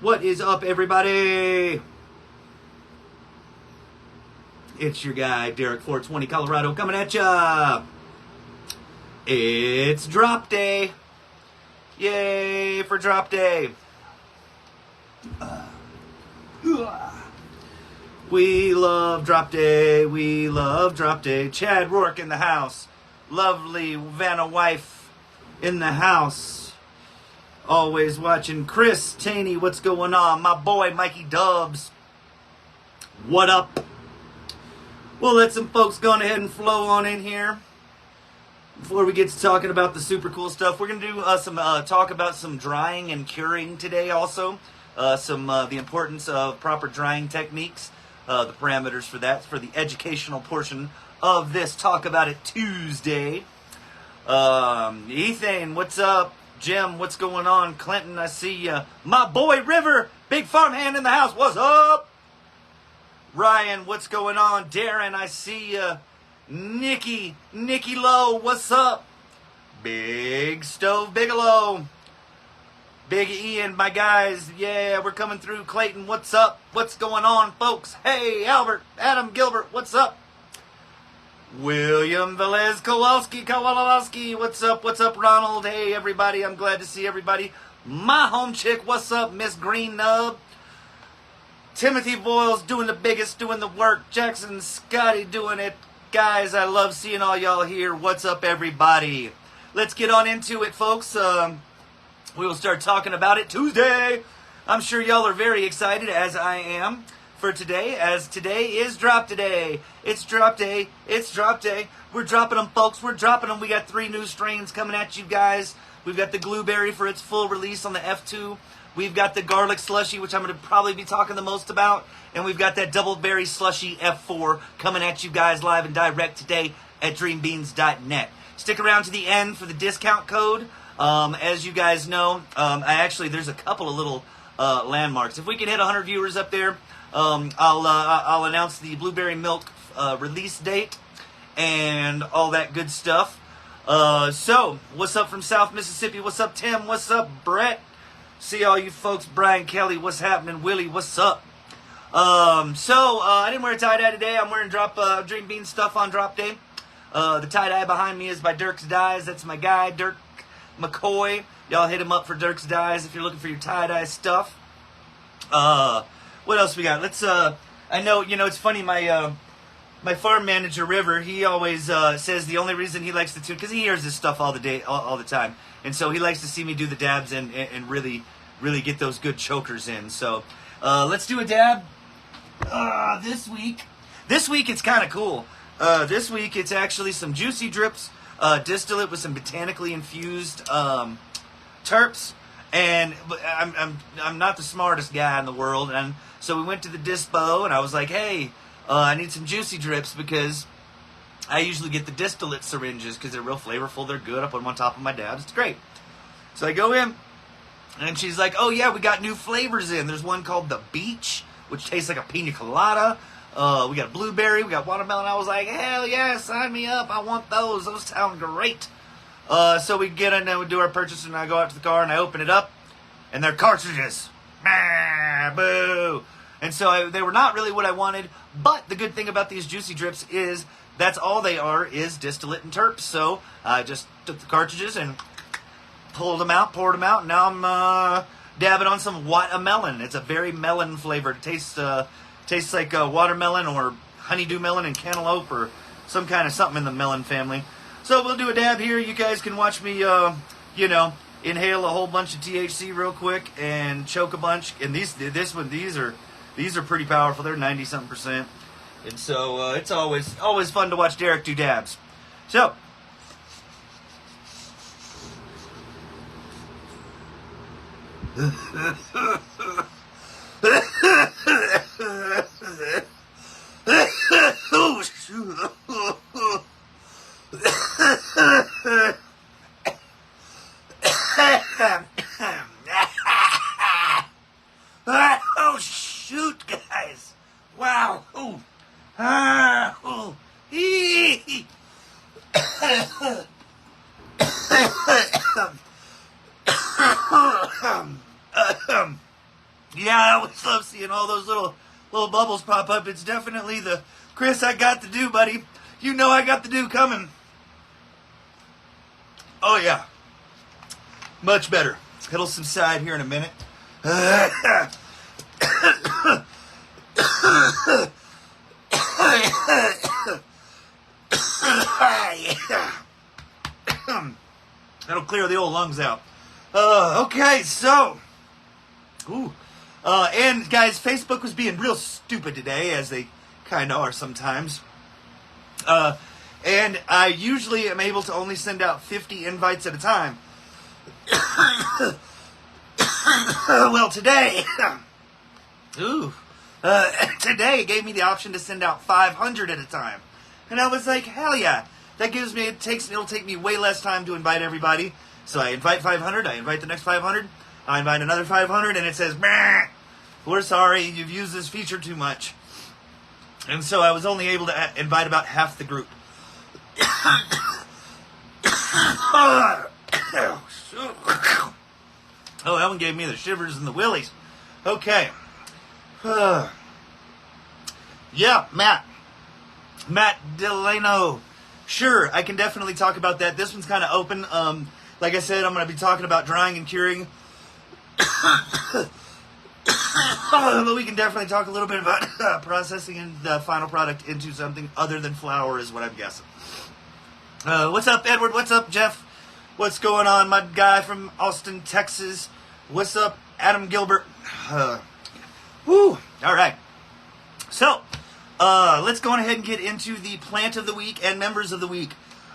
What is up, everybody? It's your guy, Derek 420 Colorado, coming at ya. It's drop day. Yay for drop day. We love drop day. We love drop day. Chad Rourke in the house. Lovely Vanna wife in the house. Always watching. Chris Taney, what's going on? My boy Mikey Dubs. What up? We'll let some folks go ahead and flow on in here. Before we get to talking about the super cool stuff, we're going to do some talk about some drying and curing today also. The importance of proper drying techniques, the parameters for that, for the educational portion of this Talk About It Tuesday. Ethan, what's up? Jim, what's going on? Clinton, I see you. My boy River, big farmhand in the house, what's up? Ryan, what's going on? Darren, I see you. Nikki Lowe, what's up? Big Stove Bigelow. Big Ian, my guys, yeah, we're coming through. Clayton, what's up? What's going on, folks? Hey, Albert, Adam Gilbert, what's up? William Velez Kowalski, what's up? What's up, Ronald? Hey, everybody, I'm glad to see everybody. My home chick, what's up, Miss Green Nub? Timothy Boyle's doing the biggest, doing the work. Jackson Scotty doing it. Guys, I love seeing all y'all here. What's up, everybody? Let's get on into it, folks. We will start talking about it Tuesday. I'm sure y'all are very excited, as I am, for today, as today is drop today. It's drop day. It's drop day. We're dropping them, folks. We're dropping them. We got 3 new strains coming at you guys. We've got the Glooberry for its full release on the F2. We've got the garlic slushy, which I'm going to probably be talking the most about. And we've got that double berry slushy F4 coming at you guys live and direct today at dreambeans.net. Stick around to the end for the discount code. As you guys know, there's a couple of little landmarks. If we can hit 100 viewers up there, I'll announce the blueberry milk release date and all that good stuff. So, what's up from South Mississippi? What's up, Tim? What's up, Brett? See all you folks. Brian Kelly, what's happening? Willie, what's up? I didn't wear a tie-dye today. I'm wearing Dream Bean stuff on drop day. The tie-dye behind me is by Dirk's Dyes. That's my guy, Dirk McCoy. Y'all hit him up for Dirk's Dyes if you're looking for your tie-dye stuff. What else we got? Let's, I know, it's funny, my farm manager, River, he always says the only reason he likes to tune, because he hears this stuff all the time, and so he likes to see me do the dabs and really get those good chokers in. So let's do a dab this week. This week it's kind of cool. This week it's actually some juicy drips, distillate with some botanically infused terps, and I'm not the smartest guy in the world, and so we went to the dispo, and I was like, hey, I need some juicy drips because I usually get the distillate syringes because they're real flavorful, they're good. I put them on top of my dabs, it's great. So I go in, and she's like, oh yeah, we got new flavors in. There's one called the Beach, which tastes like a pina colada. We got blueberry, we got watermelon. I was like, hell yeah, sign me up. I want those. Those sound great. So we get in and we do our purchase, and I go out to the car and I open it up, and they're cartridges. Boo. And so they were not really what I wanted, but the good thing about these juicy drips is that's all they are, is distillate and terps. So I just took the cartridges and pulled them out, poured them out, and now I'm dabbing on some watermelon. It's a very melon flavored. It tastes like watermelon or honeydew melon and cantaloupe or some kind of something in the melon family. So we'll do a dab here. You guys can watch me, inhale a whole bunch of THC real quick and choke a bunch. And these are pretty powerful. They're 90-something%. And so it's always fun to watch Derek do dabs. So oh, shoot. Oh, shoot, guys. Wow. Ooh. Ooh. Yeah, I always love seeing all those little bubbles pop up. It's definitely the Chris, I got the do, buddy. You know I got the do coming. Oh yeah, much better. It'll subside here in a minute. I That'll clear the old lungs out. Okay, so, and guys, Facebook was being real stupid today, as they kind of are sometimes. And I usually am able to only send out 50 invites at a time. Well, today, today it gave me the option to send out 500 at a time. And I was like, hell yeah. That gives me, it'll take me way less time to invite everybody. So I invite 500, I invite the next 500, I invite another 500, and it says, we're sorry, you've used this feature too much. And so I was only able to invite about half the group. Oh, that one gave me the shivers and the willies. Okay. Yeah, Matt Delano. Sure, I can definitely talk about that. This one's kind of open. Like I said, I'm going to be talking about drying and curing. But we can definitely talk a little bit about processing the final product into something other than flour is what I'm guessing. What's up, Edward? What's up, Jeff? What's going on, my guy from Austin, Texas? What's up, Adam Gilbert? Woo! All right. So, let's go on ahead and get into the plant of the week and members of the week.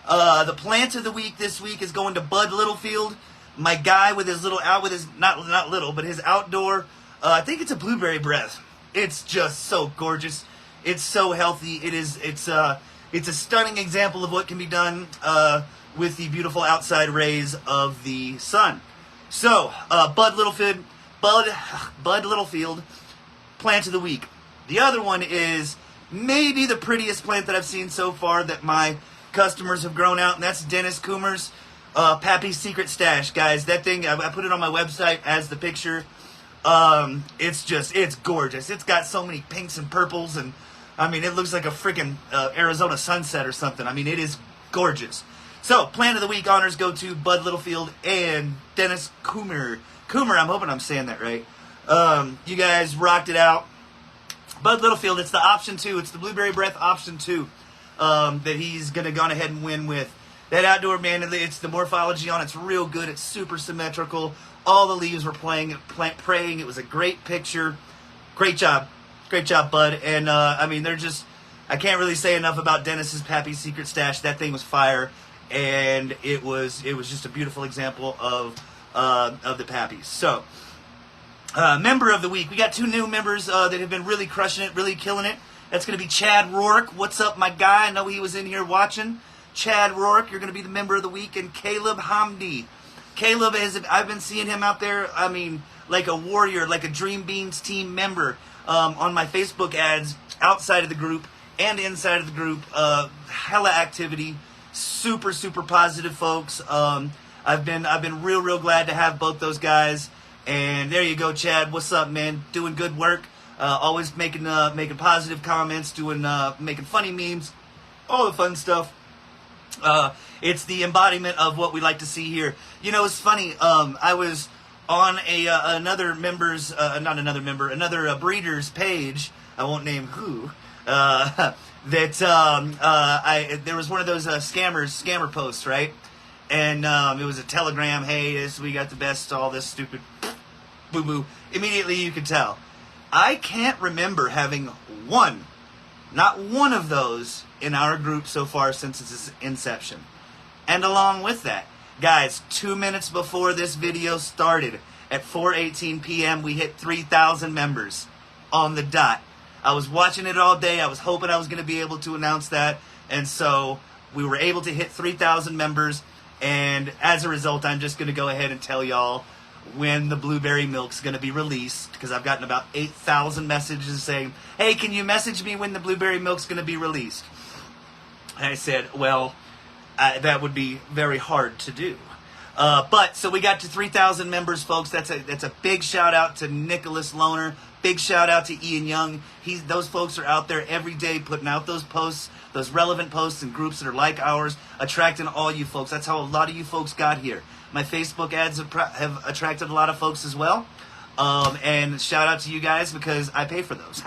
The plant of the week this week is going to Bud Littlefield, my guy with his little not little, but his outdoor. I think it's a blueberry breath. It's just so gorgeous. It's so healthy. It's a stunning example of what can be done with the beautiful outside rays of the sun. So, Bud Littlefield, plant of the week. The other one is maybe the prettiest plant that I've seen so far that my customers have grown out, and that's Dennis Coomer's Pappy's Secret Stash, guys. That thing, I put it on my website as the picture. It's gorgeous. It's got so many pinks and purples, and I mean, it looks like a freaking Arizona sunset or something. I mean, it is gorgeous. So, plant of the week honors go to Bud Littlefield and Dennis Coomer. Coomer, I'm hoping I'm saying that right. You guys rocked it out. Bud Littlefield, it's the option 2. It's the Blueberry Breath option 2 that he's going to go ahead and win with. That outdoor, man, it's the morphology on it's real good. It's super symmetrical. All the leaves were praying. It was a great picture. Great job. Great job, Bud. And, I mean, I can't really say enough about Dennis's Pappy's Secret Stash. That thing was fire. And it was just a beautiful example of the Pappies. So, member of the week. We got 2 new members that have been really crushing it, really killing it. That's going to be Chad Rourke. What's up, my guy? I know he was in here watching. Chad Rourke, you're going to be the member of the week. And Caleb Hamdi. Caleb, I've been seeing him out there, I mean, like a warrior, like a Dream Beans team member on my Facebook ads outside of the group and inside of the group. Hella activity. Super, super positive folks. I've been real glad to have both those guys. And there you go, Chad. What's up, man? Doing good work. Always making positive comments, making funny memes, all the fun stuff. It's the embodiment of what we like to see here. You know, it's funny. I was on another breeder's page. I won't name who. There was one of those scammer posts, right? And it was a telegram. Hey, we got the best. All this stupid boo boo. Immediately, you could tell. I can't remember having not one of those in our group so far since its inception. And along with that, guys, 2 minutes before this video started, at 4:18 p.m., we hit 3,000 members on the dot. I was watching it all day. I was hoping I was going to be able to announce that. And so we were able to hit 3,000 members. And as a result, I'm just going to go ahead and tell y'all when the blueberry milk's going to be released, because I've gotten about 8,000 messages saying, hey, can you message me when the blueberry milk's going to be released? And I said, well, that would be very hard to do. But so we got to 3,000 members, folks. That's a big shout out to Nicholas Loner. Big shout out to Ian Young. Those folks are out there every day putting out those posts, those relevant posts in groups that are like ours, attracting all you folks. That's how a lot of you folks got here. My Facebook ads have attracted a lot of folks as well. And shout out to you guys because I pay for those.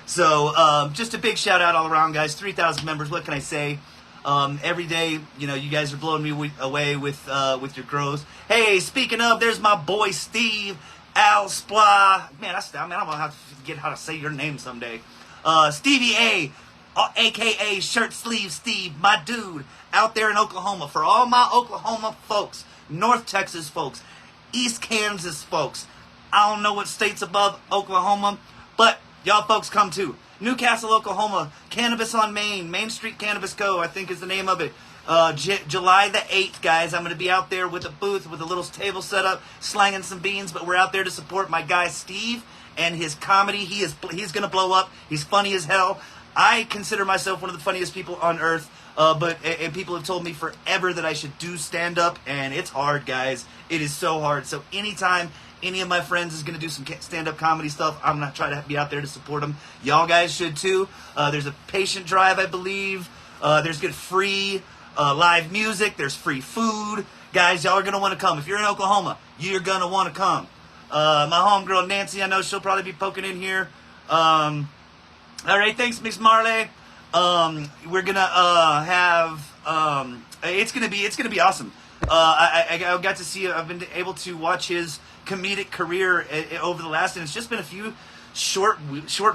So just a big shout out all around, guys. 3,000 members. What can I say? Every day, you know, you guys are blowing me away with your growth. Hey, speaking of, there's my boy Steve Al Spla. Man, I'm gonna have to forget how to say your name someday. Stevie A, aka Shirt Sleeve Steve, my dude, out there in Oklahoma. For all my Oklahoma folks, North Texas folks, East Kansas folks. I don't know what state's above Oklahoma, but y'all folks come too. Newcastle, Oklahoma, Cannabis on Main, Main Street Cannabis Co., I think is the name of it. July the 8th, guys. I'm going to be out there with a booth, with a little table set up, slanging some beans, but we're out there to support my guy Steve and his comedy. He's going to blow up. He's funny as hell. I consider myself one of the funniest people on earth, and people have told me forever that I should do stand-up, and it's hard, guys. It is so hard. So anytime any of my friends is going to do some stand-up comedy stuff, I'm going to try to be out there to support them. Y'all guys should too. There's a patient drive, I believe. There's good free live music. There's free food. Guys, y'all are going to want to come. If you're in Oklahoma, you're going to want to come. My homegirl Nancy, I know she'll probably be poking in here. All right, thanks, Miss Marley. We're going to have... it's going to be awesome. I got to see... I've been able to watch his comedic career over the last, and it's just been a few short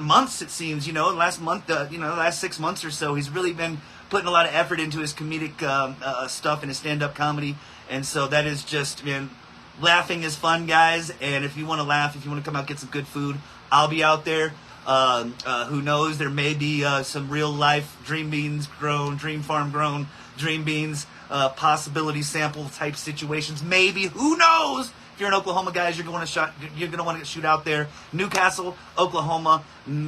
months, it seems, you know. Last month, the last 6 months or so, he's really been putting a lot of effort into his comedic stuff and his stand-up comedy, and so that is just, man, laughing is fun, guys. And if you want to laugh, if you want to come out and get some good food, I'll be out there. Who knows, there may be some real life dream farm grown dream beans, possibility sample type situations, maybe, who knows. If you're in Oklahoma, guys, you're going to want to shoot out there. Newcastle, Oklahoma,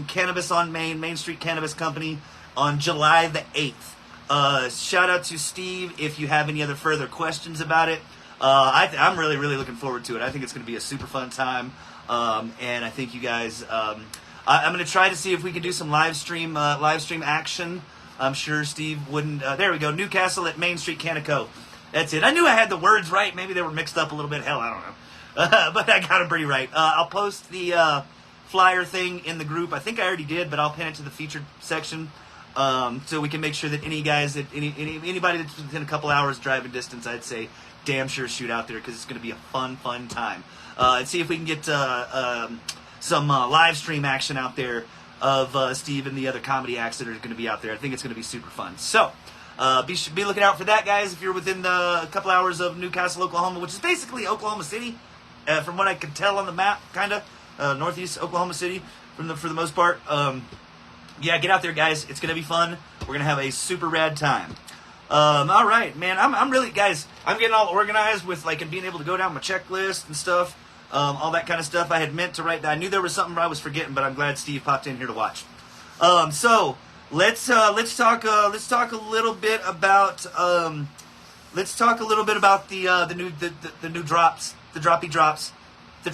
Cannabis on Main, Main Street Cannabis Company on July the 8th. Shout out to Steve if you have any other further questions about it. I'm really, really looking forward to it. I think it's going to be a super fun time. And I think you guys, I'm going to try to see if we can do some live stream action. I'm sure Steve wouldn't. There we go. Newcastle at Main Street Canico. That's it. I knew I had the words right. Maybe they were mixed up a little bit. Hell, I don't know. But I got them pretty right. I'll post the flyer thing in the group. I think I already did, but I'll pin it to the featured section so we can make sure that anybody that's within a couple hours driving distance, I'd say, damn sure shoot out there because it's going to be a fun time. And see if we can get some live stream action out there of Steve and the other comedy acts that are going to be out there. I think it's going to be super fun. So be looking out for that, guys. If you're within a couple hours of Newcastle, Oklahoma, which is basically Oklahoma City, from what I can tell on the map, kind of northeast Oklahoma City for the most part. Yeah, get out there, guys. It's gonna be fun. We're gonna have a super rad time. All right, man. I'm really, guys. I'm getting all organized with and being able to go down my checklist and stuff. All that kind of stuff. I had meant to write that. I knew there was something I was forgetting, but I'm glad Steve popped in here to watch. So let's talk a little bit about the new drops, the droppy drops, the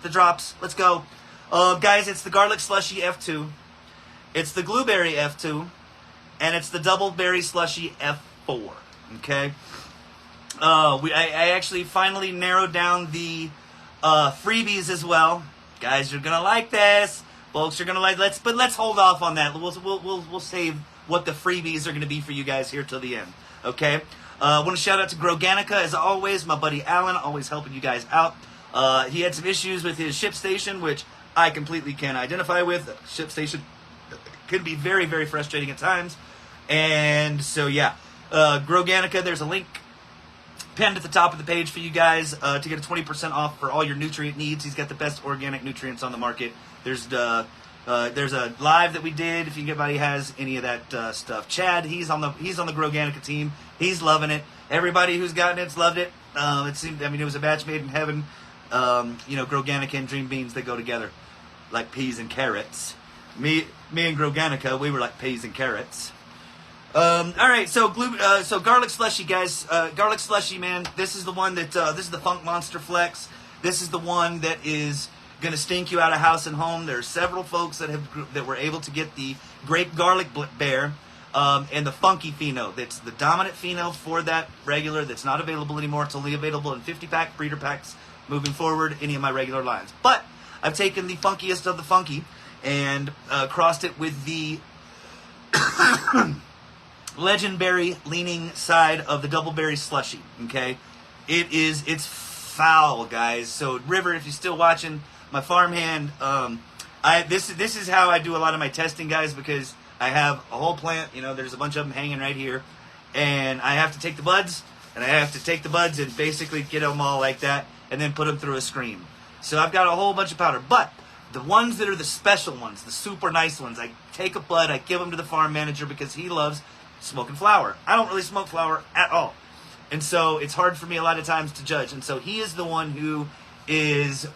drops. Let's go, guys. It's the garlic slushy F2, it's the Glooberry F2, and it's the double berry slushy F4. Okay. I actually finally narrowed down the freebies as well. Guys, you're gonna like this. Folks, you're gonna like. Let's hold off on that. We'll save what the freebies are gonna be for you guys here till the end. Okay. I want to shout out to Groganica as always. My buddy Alan, always helping you guys out. He had some issues with his ship station, which I completely can identify with. Ship station could be very, very frustrating at times. And so yeah, Groganica. There's a link pinned at the top of the page for you guys to get a 20% off for all your nutrient needs. He's got the best organic nutrients on the market. There's a live that we did. If anybody has any of that stuff, Chad, he's on the Groganica team. He's loving it. Everybody who's gotten it's loved it. It seemed, it was a match made in heaven. Groganica and Dream Beans, they go together like peas and carrots. Me and Groganica, we were like peas and carrots. All right, so so garlic slushy, guys. Garlic slushy, man. This is the one that this is the Funk Monster Flex. This is the one that is gonna stink you out of house and home. There are several folks that were able to get the grape garlic bear and the funky pheno. That's the dominant pheno for that regular. That's not available anymore. It's only available in 50-pack breeder packs moving forward. Any of my regular lines, but I've taken the funkiest of the funky and crossed it with the legendary leaning side of the double berry slushy. Okay, it's foul, guys. So River, if you're still watching, my farmhand, this is how I do a lot of my testing, guys, because I have a whole plant. You know, there's a bunch of them hanging right here, and I have to take the buds, and basically get them all like that, and then put them through a screen. So I've got a whole bunch of powder, but the ones that are the special ones, the super nice ones, I take a bud, I give them to the farm manager because he loves smoking flower. I don't really smoke flower at all. And so it's hard for me a lot of times to judge. And so he is the one who is,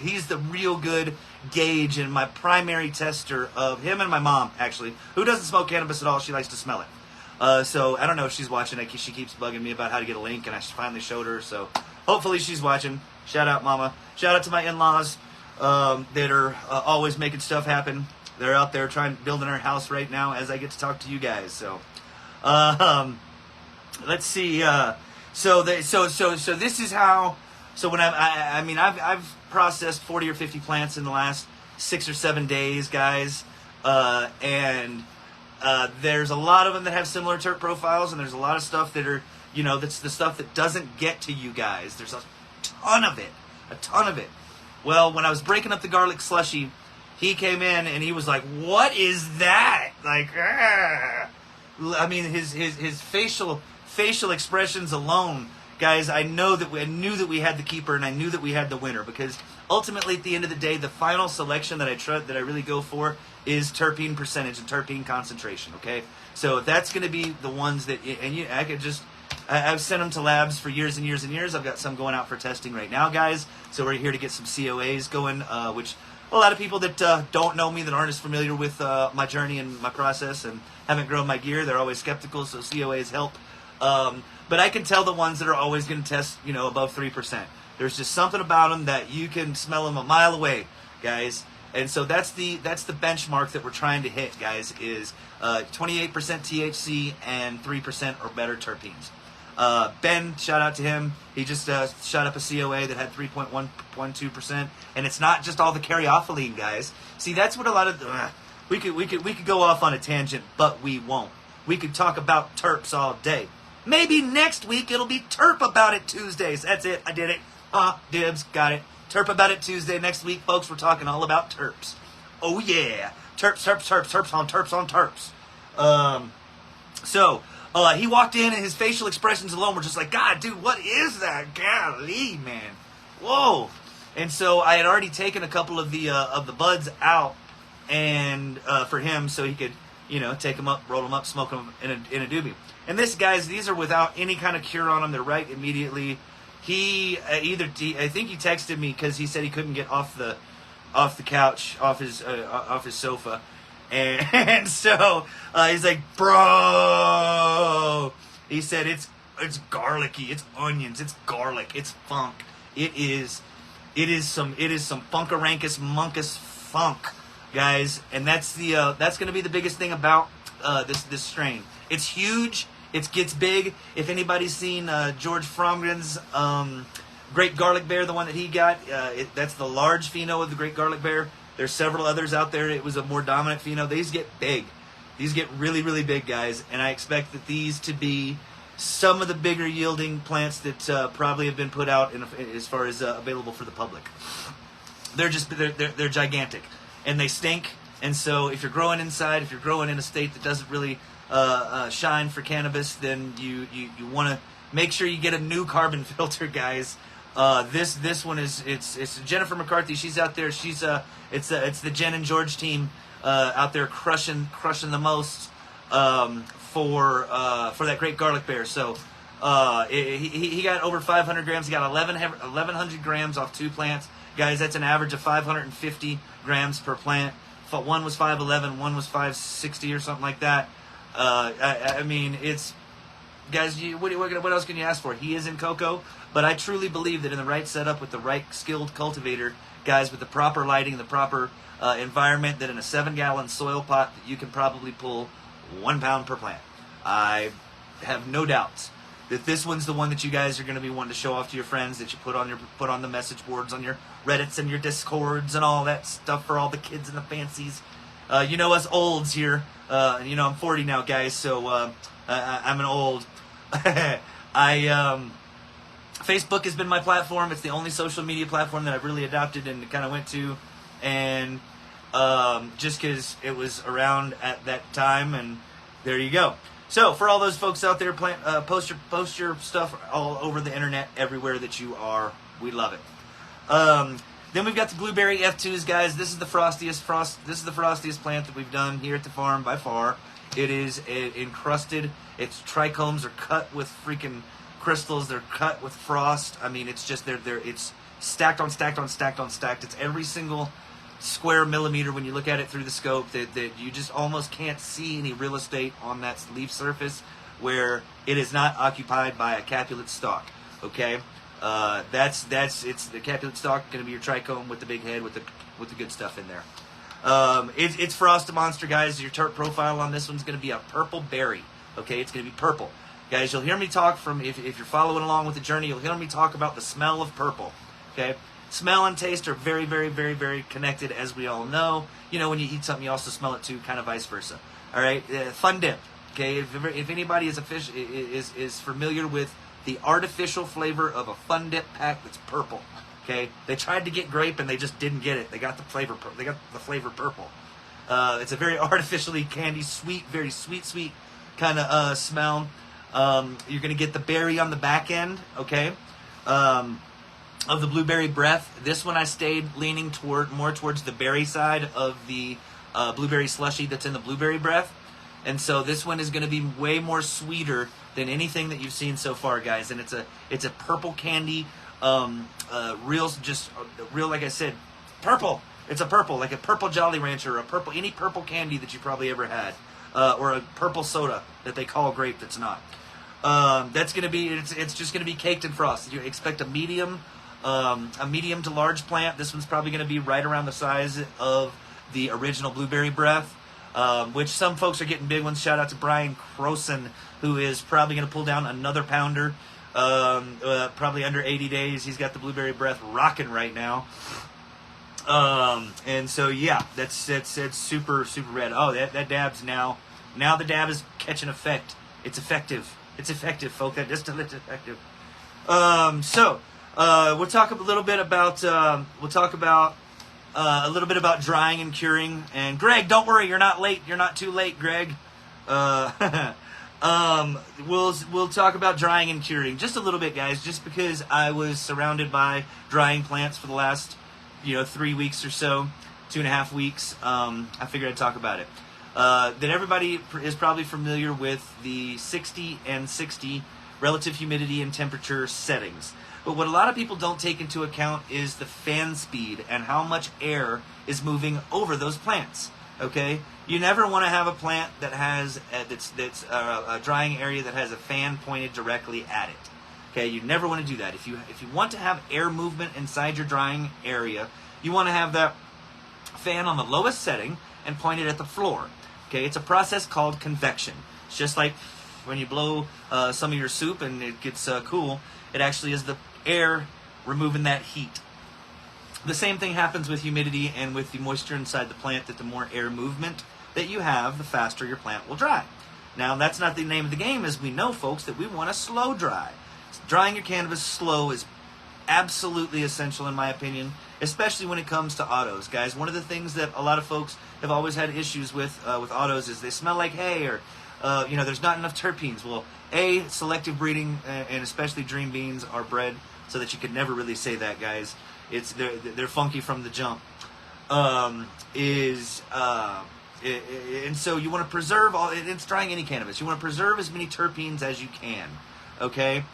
he's the real good gauge and my primary tester of him and my mom, actually, who doesn't smoke cannabis at all. She likes to smell it. So I don't know if she's watching. She keeps bugging me about how to get a link, and I finally showed her. So hopefully she's watching. Shout out, Mama. Shout out to my in-laws that are always making stuff happen. They're out there building our house right now as I get to talk to you guys. So, let's see. So this is how. So when I've processed 40 or 50 plants in the last 6 or 7 days, guys, and there's a lot of them that have similar terp profiles, and there's a lot of stuff that are, that's the stuff that doesn't get to you guys. There's a ton of it. Well, when I was breaking up the garlic slushy, he came in and he was like, "What is that?" Like, ah. I mean, his facial expressions alone, guys. I knew that we had the keeper, and I knew that we had the winner, because ultimately, at the end of the day, the final selection that I really go for is terpene percentage and terpene concentration. Okay, so that's going to be the ones that, and I've sent them to labs for years and years and years. I've got some going out for testing right now, guys. So we're here to get some COAs going, which a lot of people that don't know me, that aren't as familiar with my journey and my process and haven't grown my gear, they're always skeptical, so COAs help. But I can tell the ones that are always going to test, above 3%. There's just something about them that you can smell them a mile away, guys. And so that's the benchmark that we're trying to hit, guys, is 28% THC and 3% or better terpenes. Ben, shout out to him. He just shot up a COA that had 3.12%, and it's not just all the caryophyllene, guys. See, that's what a lot of we could go off on a tangent, but we won't. We could talk about terps all day. Maybe next week it'll be Terp About It Tuesdays. That's it. I did it. Dibs, got it. Terp About It Tuesday. Next week, folks, we're talking all about terps. Oh yeah, terps on terps. So he walked in, and his facial expressions alone were just like, God, dude, what is that? Golly, man. Whoa. And so I had already taken a couple of the buds out, and for him, so he could, take them up, roll them up, smoke them in a doobie. And these are without any kind of cure on them. They're right immediately. He I think he texted me because he said he couldn't get off the couch, off his sofa. And so he's like, bro. He said it's garlicky, it's onions, it's garlic, it's funk. It is some funkarankus munkus funk, guys. And that's going to be the biggest thing about this strain. It's huge. It gets big. If anybody's seen George Fromgen's Great Garlic Bear, the one that he got, that's the large pheno of the Great Garlic Bear. There's several others out there. It was a more dominant pheno. These get big. These get really, really big, guys. And I expect that these to be some of the bigger yielding plants that probably have been put out as far as available for the public. They're gigantic, and they stink. And so if you're growing inside, if you're growing in a state that doesn't really shine for cannabis, then you want to make sure you get a new carbon filter, guys. This one it's Jennifer McCarthy. She's out there. It's the Jen and George team out there crushing the most for that Great Garlic Bear. So he got over 500 grams. He got 1,100 grams off 2 plants, guys. That's an average of 550 grams per plant. One was 511, one was 560 or something like that. I mean, it's guys. What else can you ask for? He is in cocoa, but I truly believe that in the right setup with the right skilled cultivator, guys, with the proper lighting, the proper environment, that in a 7-gallon soil pot, that you can probably pull 1 pound per plant. I have no doubts that this one's the one that you guys are going to be wanting to show off to your friends, that you put on the message boards, on your Reddits and your Discords and all that stuff for all the kids and the fancies. You know us olds here. I'm 40 now, guys, so I'm an old. Facebook has been my platform. It's the only social media platform that I've really adopted and kind of went to, and just because it was around at that time, and there you go. So for all those folks out there, post your stuff all over the internet, everywhere that you are. We love it. Then we've got the Glooberry F2s, guys. This is the frostiest plant that we've done here at the farm by far. It is encrusted. Its trichomes are cut with freaking crystals. They're cut with frost. I mean, it's just it's stacked on stacked on stacked on stacked. It's every single square millimeter when you look at it through the scope that you just almost can't see any real estate on that leaf surface where it is not occupied by a capulate stalk. Okay, it's the capulate stalk going to be your trichome with the big head with the good stuff in there. It's Frost Monster, guys. Your terp profile on this one's going to be a purple berry. Okay, it's going to be purple, guys. You'll hear me talk if you're following along with the journey. You'll hear me talk about the smell of purple. Okay. Smell and taste are very, very, very, very connected, as we all know. You know, when you eat something, you also smell it too, kind of vice versa. All right, Fun Dip. Okay, if anybody is familiar with the artificial flavor of a Fun Dip pack that's purple. Okay, they tried to get grape and they just didn't get it. They got the flavor. They got the flavor purple. It's a very artificially candy, sweet, very sweet kind of smell. You're gonna get the berry on the back end. Okay. Of the blueberry breath. This one I stayed leaning more towards the berry side of the blueberry slushy that's in the blueberry breath. And so this one is going to be way more sweeter than anything that you've seen so far, guys. And it's a purple candy, real, like I said, purple. It's a purple, like a purple Jolly Rancher, or any purple candy that you probably ever had, or a purple soda that they call grape that's not. That's going to be, it's just going to be caked in frost. You expect a medium to large plant. This one's probably going to be right around the size of the original blueberry breath, which some folks are getting big ones. Shout out to Brian Croson, who is probably going to pull down another pounder, probably under 80 days. He's got the blueberry breath rocking right now. And so, yeah, that's super, super red. Oh, that dab's now the dab is catching effect. It's effective. It's effective, folks. That distillate is effective. We'll talk a little bit about drying and curing. And Greg, don't worry, you're not late. You're not too late, Greg. We'll talk about drying and curing just a little bit, guys. Just because I was surrounded by drying plants for the last 3 weeks or so, 2.5 weeks. I figured I'd talk about it. That everybody is probably familiar with the 60 and 60 relative humidity and temperature settings. But what a lot of people don't take into account is the fan speed and how much air is moving over those plants. Okay, you never want to have a plant that has that's a drying area that has a fan pointed directly at it. Okay, you never want to do that. If you want to have air movement inside your drying area, you want to have that fan on the lowest setting and pointed at the floor. Okay, it's a process called convection. It's just like when you blow some of your soup and it gets cool. It actually is the air removing that heat. The same thing happens with humidity and with the moisture inside the plant, that the more air movement that you have, the faster your plant will dry. Now, that's not the name of the game, as we know, folks, that we want to slow dry. Drying your cannabis slow is absolutely essential, in my opinion, especially when it comes to autos. Guys, one of the things that a lot of folks have always had issues with autos is they smell like hay, or there's not enough terpenes. Well, selective breeding and especially dream beans are bred so that you could never really say that, guys. They're funky from the jump. And so you want to preserve it's drying any cannabis. You want to preserve as many terpenes as you can. Okay,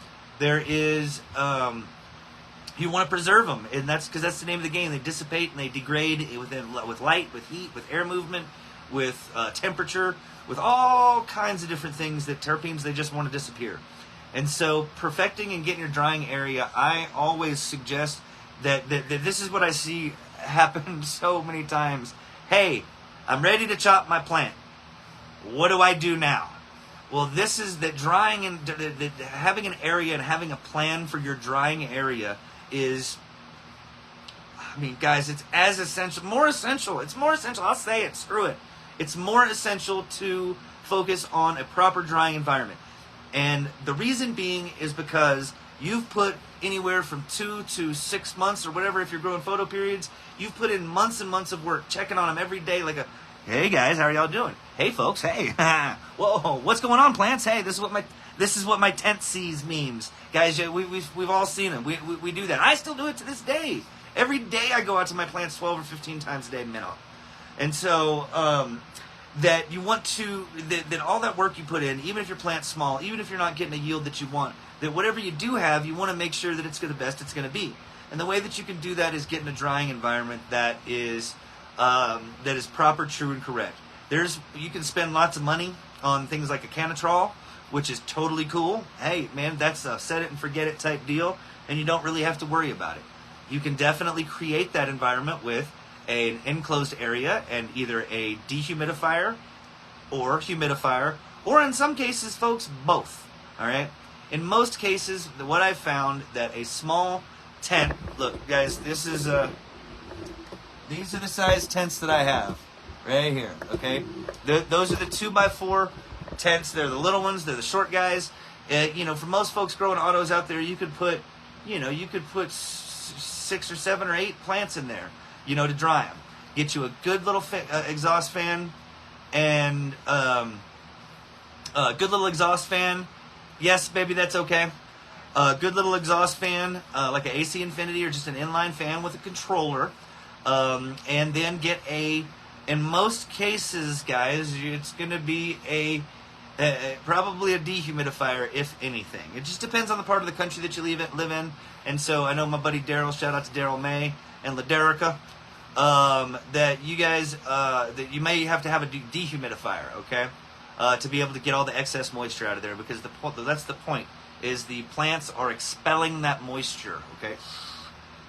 you want to preserve them, and that's because that's the name of the game. They dissipate and they degrade with light, with heat, with air movement. with temperature, with all kinds of different things that terpenes, they just want to disappear. And so perfecting and getting your drying area, I always suggest that this is what I see happen so many times. Hey, I'm ready to chop my plant. What do I do now? Well, this is that drying and having an area and having a plan for your drying area is, I mean, guys, it's as essential, more essential. It's more essential. I'll say it. Screw it. It's more essential to focus on a proper drying environment. And the reason being is because you've put anywhere from 2 to 6 months or whatever, if you're growing photo periods, you've put in months and months of work checking on them every day like a, hey guys, how are y'all doing? Hey folks, hey. Whoa, what's going on, plants? Hey, this is what my tent sees memes. Guys, we've all seen them. We do that. I still do it to this day. Every day I go out to my plants 12 or 15 times a day minimum. And so that you want to, that all that work you put in, even if your plant's small, even if you're not getting a yield that you want, that whatever you do have, you want to make sure that it's the best it's going to be. And the way that you can do that is get in a drying environment that is proper, true, and correct. You can spend lots of money on things like a canitrol, which is totally cool. Hey, man, that's a set it and forget it type deal, and you don't really have to worry about it. You can definitely create that environment with an enclosed area and either a dehumidifier or humidifier, or in some cases, folks, both. All right. In most cases, what I've found that a small tent. Look, guys, these are the size tents that I have right here. Okay, those are the 2x4 tents. They're the little ones. They're the short guys. For most folks growing autos out there, you could put 6 or 7 or 8 plants in there, to dry them. Get you a good little exhaust fan and a good little exhaust fan. Yes, baby, that's okay. A good little exhaust fan, like an AC Infinity or just an inline fan with a controller. And then get in most cases, guys, it's going to be probably a dehumidifier, if anything. It just depends on the part of the country that you live in. And so I know my buddy Daryl, shout out to Daryl May and LaDerica, that you guys, that you may have to have a dehumidifier, okay? To be able to get all the excess moisture out of there, because that's the point, is the plants are expelling that moisture, okay?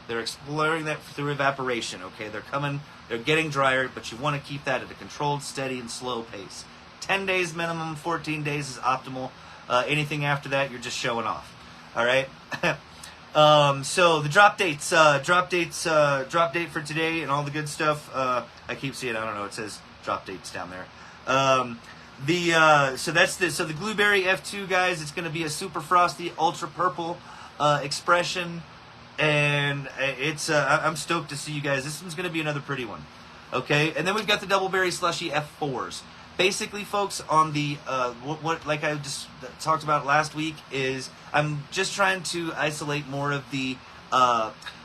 They're exploring that through evaporation, okay? They're getting drier, but you want to keep that at a controlled, steady, and slow pace. 10 days minimum, 14 days is optimal. Anything after that, you're just showing off, all right? So the drop date for today and all the good stuff. I keep seeing, I don't know, it says drop dates down there. So the Glooberry F2, guys, it's going to be a super frosty, ultra purple expression, and I'm stoked to see you guys. This one's going to be another pretty one, okay? And then we've got the Doubleberry Slushy F4s. Basically, folks, on the what like I just talked about last week, is I'm just trying to isolate more of the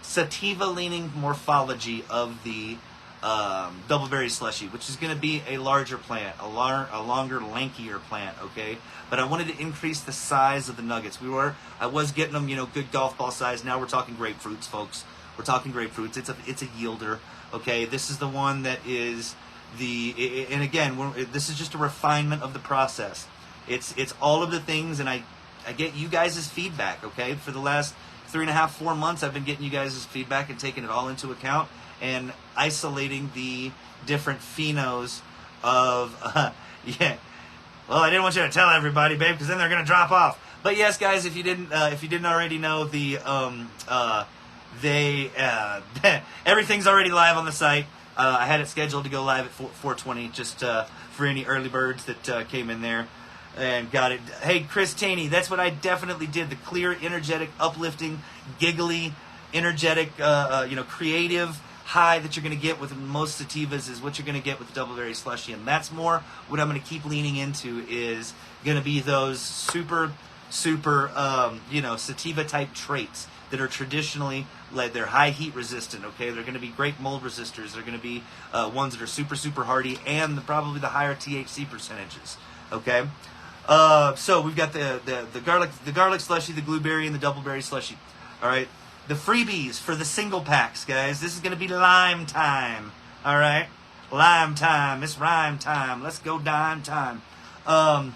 sativa-leaning morphology of the Doubleberry Slushy, which is going to be a larger plant, a longer, lankier plant, okay? But I wanted to increase the size of the nuggets. I was getting them, good golf ball size. Now we're talking grapefruits, folks. We're talking grapefruits. It's a yielder, okay? This is the one that is and again, this is just a refinement of the process. It's all of the things, and I get you guys' feedback, okay? For the last 3.5, 4 months, I've been getting you guys' feedback and taking it all into account and isolating the different phenos of, yeah. Well, I didn't want you to tell everybody, babe, because then they're going to drop off. But yes, guys, if you didn't already know, everything's already live on the site. I had it scheduled to go live at 4:20, just for any early birds that came in there and got it. Hey, Chris Taney, that's what I definitely did. The clear, energetic, uplifting, giggly, energetic, creative high that you're going to get with most sativas is what you're going to get with the Doubleberry Slushy. And that's more what I'm going to keep leaning into, is going to be those super, sativa-type traits that are traditionally, like, they're high heat resistant, okay? They're going to be great mold resistors. They're going to be ones that are super hardy, and probably the higher THC percentages, okay? So we've got the garlic slushy, the Glooberry, and the Doubleberry Slushy, all right? The freebies for the single packs, guys. This is going to be lime time, all right? Lime time. It's rhyme time. Let's go dime time. Lime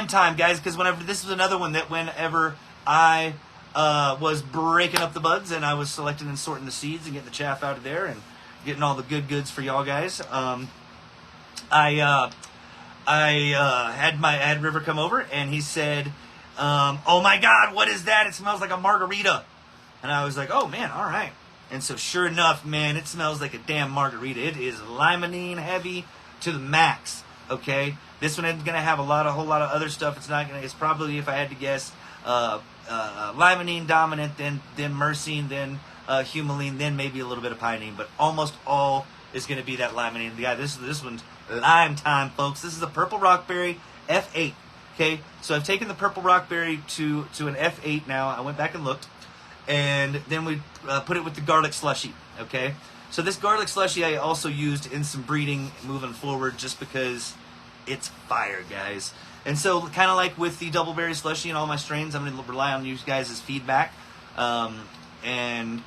time, guys, because whenever this was another one that whenever I was breaking up the buds and I was selecting and sorting the seeds and getting the chaff out of there and getting all the good goods for y'all guys. I had River come over and he said, "Oh my God, what is that? It smells like a margarita." And I was like, "Oh man, all right." And so sure enough, man, it smells like a damn margarita. It is limonene heavy to the max. Okay, this one isn't gonna have a whole lot of other stuff. It's probably, if I had to guess, limonene dominant, then myrcene, then humulene, then maybe a little bit of pinene, but almost all is going to be that limonene. Yeah, this one's lime time, folks. This is a purple rockberry F8. Okay, so I've taken the purple rockberry to an F8 now. I went back and looked, and then we put it with the garlic slushy. Okay, so this garlic slushy I also used in some breeding moving forward, just because it's fire, guys. And so, kind of like with the double berry slushy and all my strains, I'm going to rely on you guys' feedback, and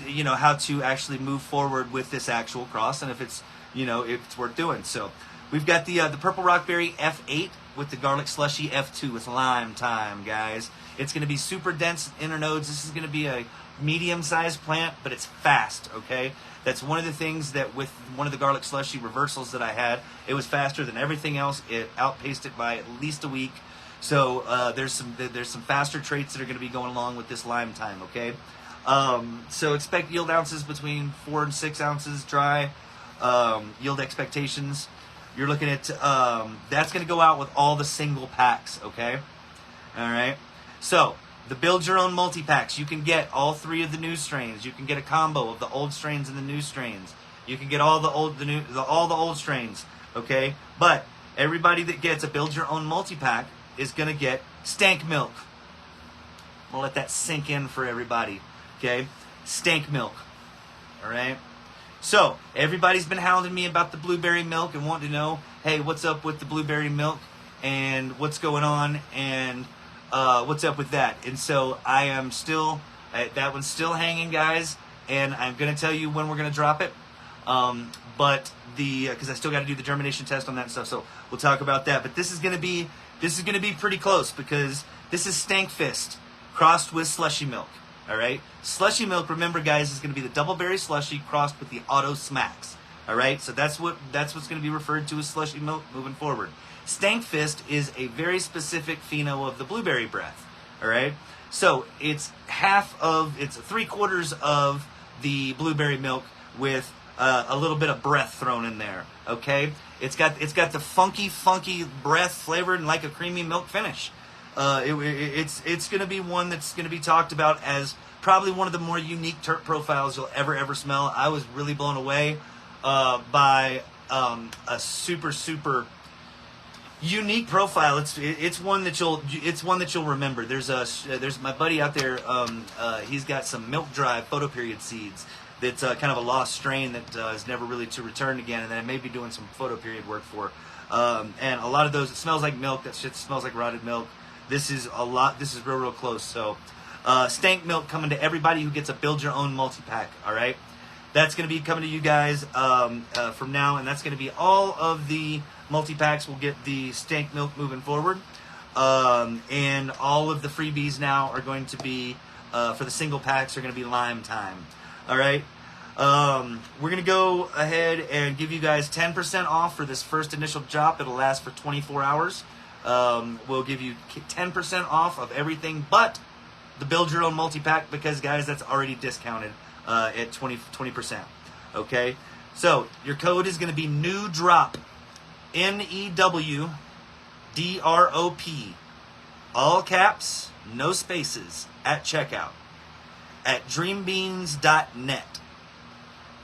you know, how to actually move forward with this actual cross, and if it's, you know, if it's worth doing. So we've got the purple rockberry F8 with the garlic slushy F2 with lime time, guys. It's going to be super dense internodes. This is going to be a medium-sized plant, but it's fast. Okay, that's one of the things that with one of the garlic slushy reversals that I had, it was faster than everything else. It outpaced it by at least a week. So there's some faster traits that are going to be going along with this lime time. Okay. So expect yield ounces between 4 and 6 ounces dry. Yield expectations, you're looking at, that's going to go out with all the single packs, okay? All right. So the build your own multi-packs, you can get all 3 of the new strains. You can get a combo of the old strains and the new strains. You can get all the old strains, okay? But everybody that gets a build your own multi-pack is going to get stank milk. We'll let that sink in for everybody. Okay, stank milk. All right. So everybody's been hounding me about the blueberry milk and wanting to know, hey, what's up with the blueberry milk and what's going on and what's up with that? And so I am still, that one's still hanging, guys. And I'm gonna tell you when we're gonna drop it. But because I still got to do the germination test on that and stuff. So we'll talk about that. But this is gonna be pretty close because this is Stank Fist crossed with Slushy milk. All right, Slushy milk, remember, guys, is going to be the double berry slushy crossed with the auto smacks. All right, so that's what's going to be referred to as Slushy milk moving forward. Stank Fist is a very specific pheno of the blueberry breath. All right, so it's 3/4 of the blueberry milk with a little bit of breath thrown in there. Okay, it's got the funky breath flavor and like a creamy milk finish. It's going to be one that's going to be talked about as probably one of the more unique terp profiles you'll ever smell. I was really blown away by a super unique profile. It's one that you'll remember. There's my buddy out there. He's got some milk dry photoperiod seeds. That's kind of a lost strain that is never really to return again, and then I may be doing some photoperiod work for. And a lot of those, it smells like milk. That shit smells like rotted milk. This is real close. So, stank milk coming to everybody who gets a build your own multi-pack. All right, that's going to be coming to you guys from now, and that's going to be all of the multi-packs will get the stank milk moving forward, and all of the freebies now are going to be for the single packs are going to be lime time. All right, we're going to go ahead and give you guys 10% off for this first initial drop. It'll last for 24 hours. We'll give you 10% off of everything but the build your own multi-pack because, guys, that's already discounted at 20%. Okay, so your code is going to be new drop, NEWDROP, all caps, no spaces, at checkout at dreambeans.net.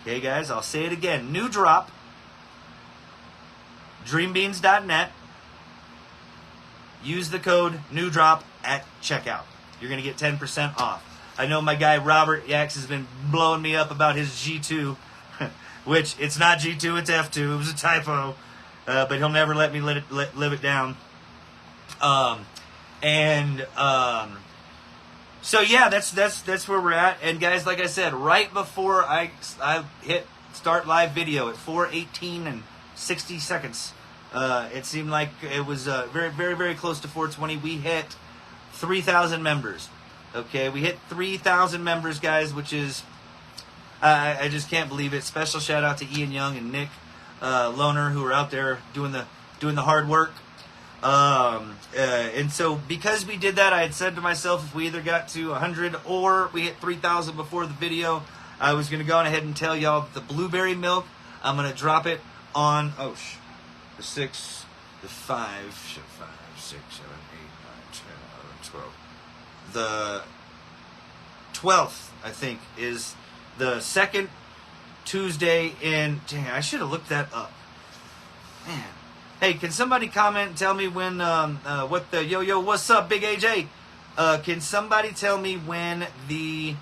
Okay, guys, I'll say it again. New drop, dreambeans.net. Use the code NEWDROP at checkout. You're going to get 10% off. I know my guy Robert Yax has been blowing me up about his G2, which it's not G2, it's F2. It was a typo, but he'll never let me live it down. So yeah, that's where we're at. And guys, like I said, right before I hit start live video at 4:18 and 60 seconds. It seemed like it was very, very, very close to 4:20. We hit 3,000 members. Okay, we hit 3,000 members, guys, which is, I just can't believe it. Special shout out to Ian Young and Nick Loner, who are out there doing the hard work. And so because we did that, I had said to myself, if we either got to 100 or we hit 3,000 before the video, I was going to go on ahead and tell y'all the blueberry milk, I'm going to drop it on, the 6, the 5, 6, 7, 8, 9, 10, 11, 12. The 12th, I think, is the second Tuesday in, dang, I should have looked that up. Man. Hey, can somebody comment and tell me when, what the, yo, what's up, Big AJ? Can somebody tell me when the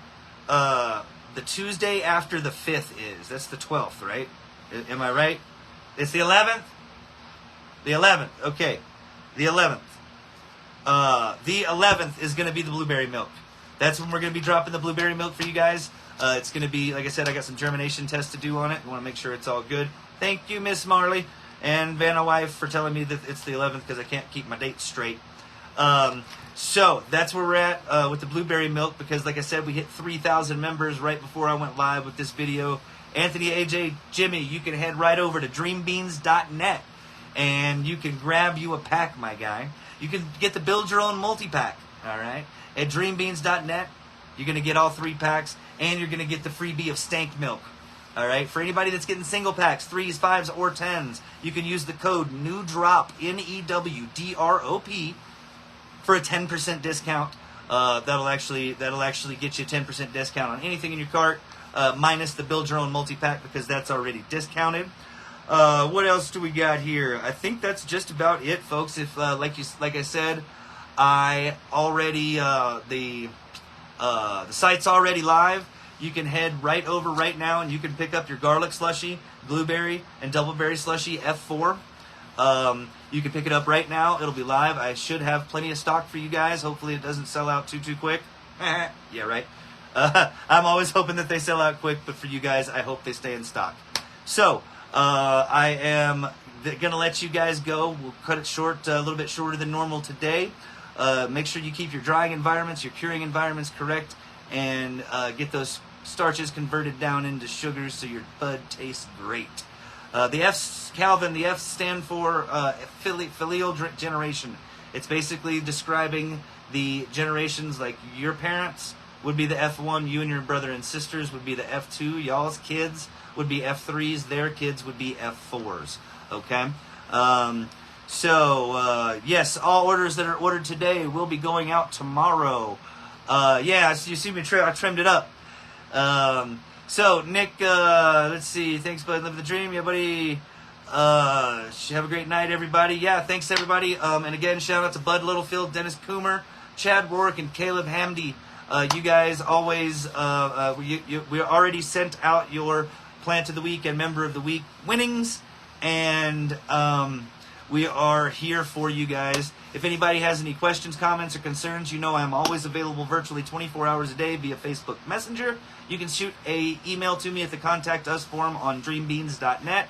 Tuesday after the 5th is? That's the 12th, right? Am I right? It's the 11th? The 11th, okay. The 11th. The 11th is going to be the blueberry milk. That's when we're going to be dropping the blueberry milk for you guys. It's going to be, like I said, I got some germination tests to do on it. I want to make sure it's all good. Thank you, Miss Marley and Vanna Wife, for telling me that it's the 11th because I can't keep my dates straight. So that's where we're at with the blueberry milk, because like I said, we hit 3,000 members right before I went live with this video. Anthony, AJ, Jimmy, you can head right over to dreambeans.net and you can grab you a pack, my guy. You can get the build your own multi-pack, all right? At dreambeans.net, you're going to get all 3 packs, and you're going to get the freebie of stank milk. All right, for anybody that's getting single packs, 3s, 5s, or 10s, you can use the code NEWDROP, NEWDROP, for a 10% discount. That'll actually get you a 10% discount on anything in your cart, minus the build your own multi-pack, because that's already discounted. What else do we got here? I think that's just about it, folks. If like I said, I already the site's already live. You can head right over right now and you can pick up your garlic slushy, blueberry, and doubleberry slushy F4. You can pick it up right now. It'll be live. I should have plenty of stock for you guys. Hopefully it doesn't sell out too quick. Yeah, right. I'm always hoping that they sell out quick, but for you guys, I hope they stay in stock. So I am going to let you guys go. We'll cut it short, a little bit shorter than normal today. Make sure you keep your drying environments, your curing environments correct, and get those starches converted down into sugars so your bud tastes great. The F's, Calvin, the F's stand for filial generation. It's basically describing the generations, like your parents would be the F1, you and your brother and sisters would be the F2, y'all's kids would be F3s, their kids would be F4s, okay? Yes, all orders that are ordered today will be going out tomorrow. Yeah, you see me, I trimmed it up. So, Nick, let's see, thanks, bud, live the dream, yeah, buddy. Have a great night, everybody. Yeah, thanks, everybody. And again, shout out to Bud Littlefield, Dennis Coomer, Chad Rourke, and Caleb Hamdy. You guys always, we already sent out your Plant of the Week and Member of the Week winnings, and we are here for you guys. If anybody has any questions, comments, or concerns, you know I'm always available virtually 24 hours a day via Facebook Messenger. You can shoot an email to me at the Contact Us form on dreambeans.net.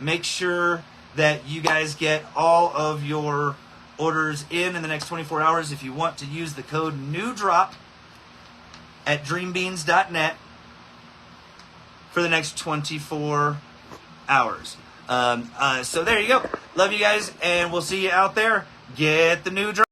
Make sure that you guys get all of your orders in the next 24 hours. If you want to use the code NEWDROP at dreambeans.net for the next 24 hours. So there you go. Love you guys, and we'll see you out there. Get the new drop.